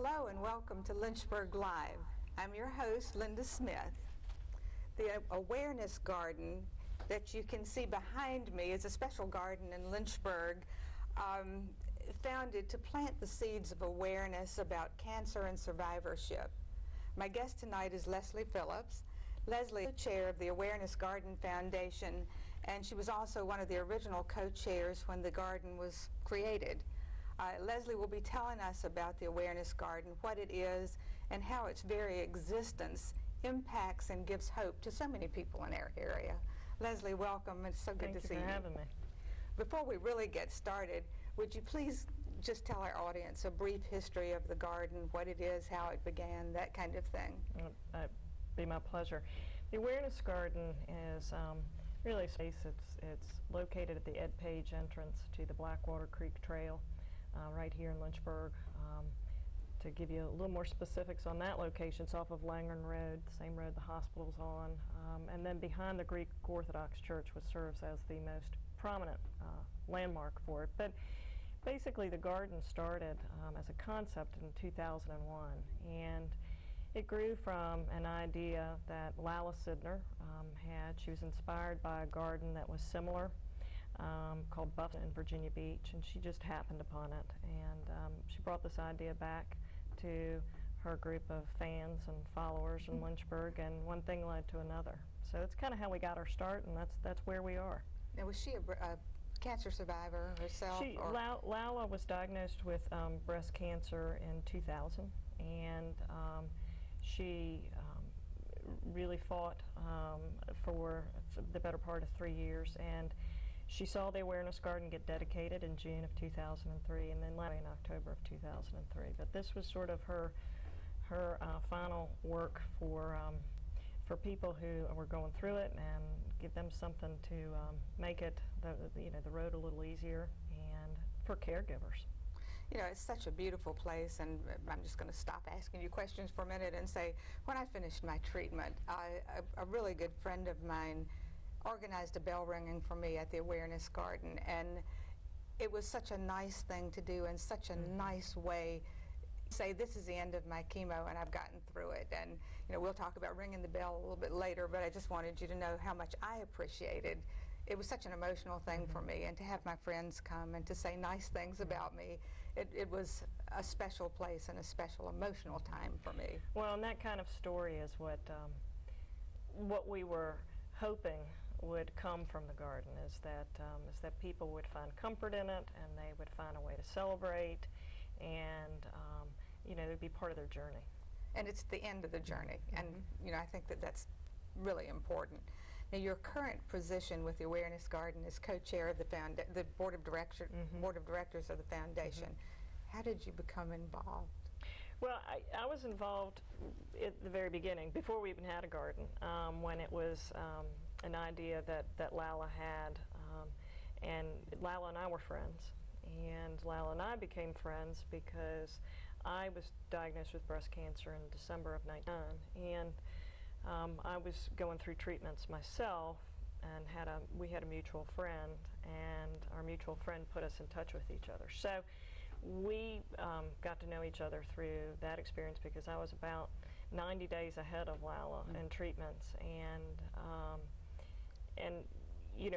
Hello and welcome to Lynchburg Live. I'm your host, Linda Smith. The Awareness Garden that you can see behind me is a special garden in Lynchburg founded to plant the seeds of awareness about cancer and survivorship. My guest tonight is Leslie Phillips. Leslie is the chair of the Awareness Garden Foundation, and she was also one of the original co-chairs when the garden was created. Leslie will be telling us about the Awareness Garden, what it is, and how its very existence impacts and gives hope to so many people in our area. Leslie, welcome. It's so good to see you. Thank you for having me. Before we really get started, would you please just tell our audience a brief history of the garden, what it is, how it began, that kind of thing? That'd be my pleasure. The Awareness Garden is really a space. It's located at the Ed Page entrance to the Blackwater Creek Trail. Right here in Lynchburg. To give you a little more specifics on that location, it's off of Langren Road, the same road the hospital's on, and then behind the Greek Orthodox Church, which serves as the most prominent landmark for it. But basically the garden started as a concept in 2001, and it grew from an idea that Lala Sidner had. She was inspired by a garden that was similar, called Buffalo in Virginia Beach, and she just happened upon it, and she brought this idea back to her group of fans and followers in Lynchburg, and one thing led to another. So it's kind of how we got our start, and that's where we are. Now, was she a cancer survivor herself? Lala was diagnosed with breast cancer in 2000, and she really fought for the better part of 3 years, and she saw the Awareness Garden get dedicated in June of 2003, and then in October of 2003. But this was sort of her final work for people who were going through it, and give them something to make it the road a little easier, and for caregivers. You know, it's such a beautiful place, and I'm just going to stop asking you questions for a minute and say, when I finished my treatment, a really good friend of mine organized a bell ringing for me at the Awareness Garden, and it was such a nice thing to do and such a nice way to say, this is the end of my chemo and I've gotten through it. And we'll talk about ringing the bell a little bit later, but I just wanted you to know how much I appreciated. It was such an emotional thing for me, and to have my friends come and to say nice things about me, it was a special place and a special emotional time for me. Well, and that kind of story is what we were hoping would come from the garden, is that people would find comfort in it, and they would find a way to celebrate, and it would be part of their journey. And it's the end of the journey, and I think that's really important. Now, your current position with the Awareness Garden is co-chair of the board of directors of the foundation. How did you become involved? Well, I was involved at the very beginning, before we even had a garden, when it was an idea that Lala had, and Lala and I were friends. And Lala and I became friends because I was diagnosed with breast cancer in December of '99, and I was going through treatments myself, and we had a mutual friend, and our mutual friend put us in touch with each other. So we got to know each other through that experience, because I was about 90 days ahead of Lala in treatments, and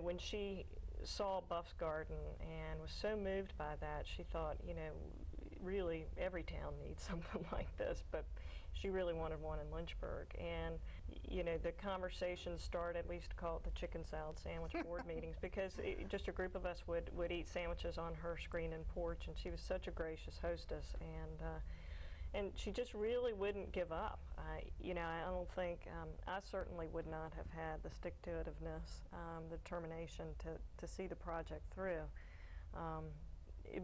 when she saw Buff's Garden and was so moved by that, she thought, really every town needs something like this, but she really wanted one in Lynchburg. And the conversation started, we used to call it the chicken salad sandwich board meetings, because just a group of us would eat sandwiches on her screen and porch, and she was such a gracious hostess, and she just really wouldn't give up. I don't think, I certainly would not have had the stick-to-itiveness, the determination to see the project through.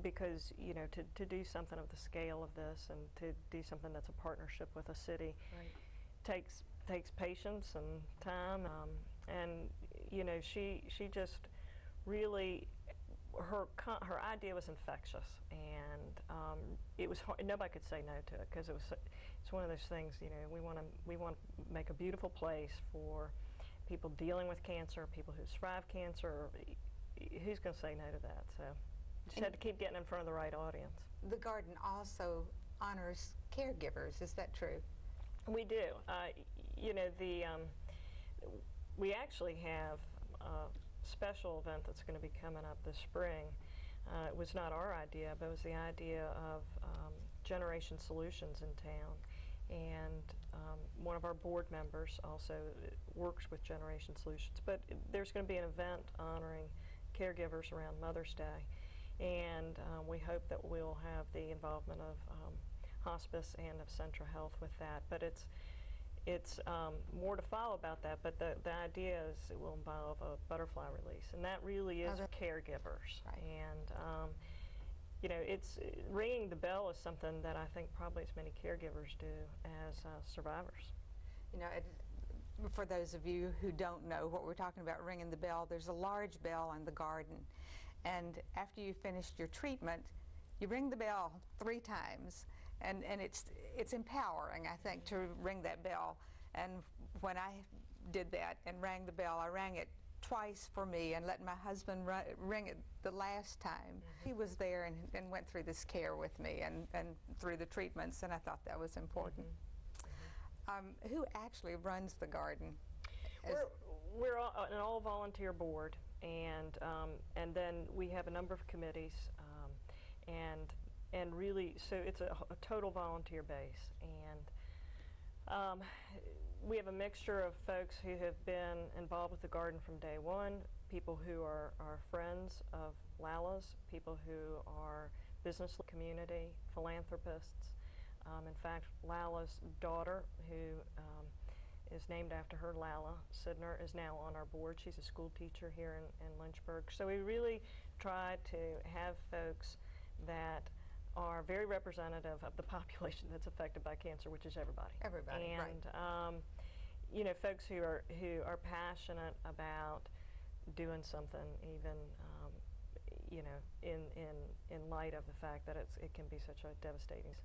Because, to do something of the scale of this, and to do something that's a partnership with a city, right, takes patience and time. And, she just really, her idea was infectious, and it was hard. Nobody could say no to it, because it's one of those things. We want to make a beautiful place for people dealing with cancer, people who survive cancer. Who's going to say no to that? So just had to keep getting in front of the right audience. The garden also honors caregivers. Is that true? We do. You know, we actually have a special event that's going to be coming up this spring. It was not our idea, but it was the idea of Generation Solutions in town. And one of our board members also works with Generation Solutions. But there's going to be an event honoring caregivers around Mother's Day. And we hope that we'll have the involvement of hospice and of Centra Health with that. But it's more to follow about that, but the idea is it will involve a butterfly release, and that really is caregivers. Right. And you know, it's ringing the bell is something that I think probably as many caregivers do as survivors. You know, for those of you who don't know what we're talking about, ringing the bell, there's a large bell in the garden, and after you finished your treatment, you ring the bell 3 times. And it's empowering, I think, to ring that bell. And when I did that and rang the bell, I rang it twice for me and let my husband ring it the last time. Mm-hmm. He was there and went through this care with me and through the treatments, and I thought that was important. Mm-hmm. Who actually runs the garden? We're an all-volunteer board, and then we have a number of committees, and really, so it's a total volunteer base. And we have a mixture of folks who have been involved with the garden from day one, people who are friends of Lala's, people who are business community, philanthropists. In fact, Lala's daughter, who is named after her, Lala Sidner, is now on our board. She's a school teacher here in Lynchburg. So we really try to have folks that are very representative of the population that's affected by cancer, which is everybody. Everybody, and, right. You know, folks who are passionate about doing something, even you know, in light of the fact that it can be such a devastating.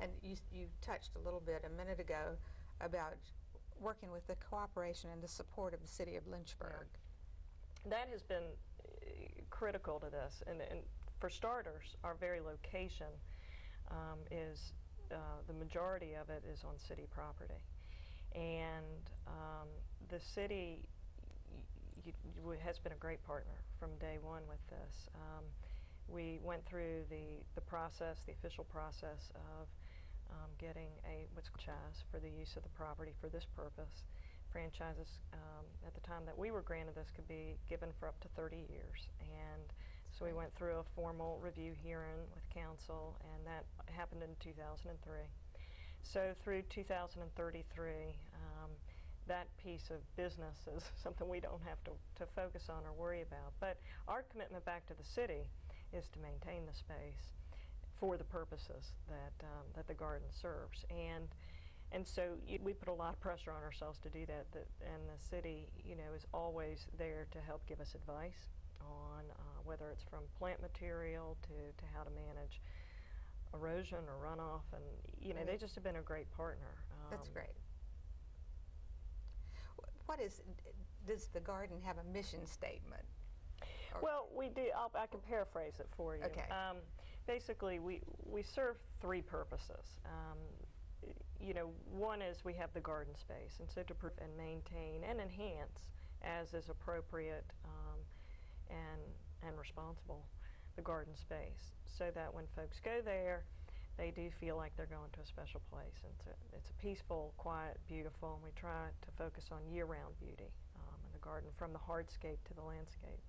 And you touched a little bit a minute ago about working with the cooperation and the support of the city of Lynchburg. Yeah. That has been critical to this, and for starters, our very location is the majority of it is on city property, and the city has been a great partner from day one with this. We went through the process, the official process of getting what's called franchise for the use of the property for this purpose. Franchises at the time that we were granted this could be given for up to 30 years, and so we went through a formal review hearing with council, and that happened in 2003. So through 2033, that piece of business is something we don't have to focus on or worry about. But our commitment back to the city is to maintain the space for the purposes that the garden serves. And so we put a lot of pressure on ourselves to do that, and the city, you know, is always there to help give us advice on whether it's from plant material to how to manage erosion or runoff, and you know, they just have been a great partner. That's great. Does the garden have a mission statement? Well, we do. I can paraphrase it for you. Okay. Basically, we serve 3 purposes. You know, one is we have the garden space, and so to and maintain and enhance as is appropriate and responsible the garden space, so that when folks go there, they do feel like they're going to a special place. And it's a peaceful, quiet, beautiful, and we try to focus on year-round beauty in the garden, from the hardscape to the landscape.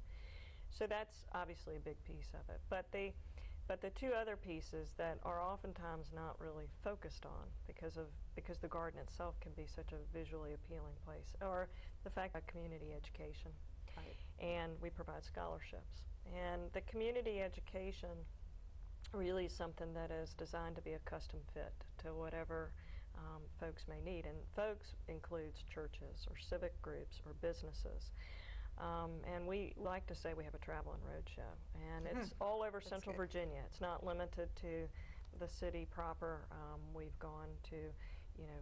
So that's obviously a big piece of it. But the 2 other pieces that are oftentimes not really focused on because the garden itself can be such a visually appealing place are the fact of community education. Right. And we provide scholarships. And the community education really is something that is designed to be a custom fit to whatever folks may need. And folks includes churches or civic groups or businesses. And we like to say we have a travel and road show, and it's all over Central Virginia. It's not limited to the city proper. We've gone to, you know,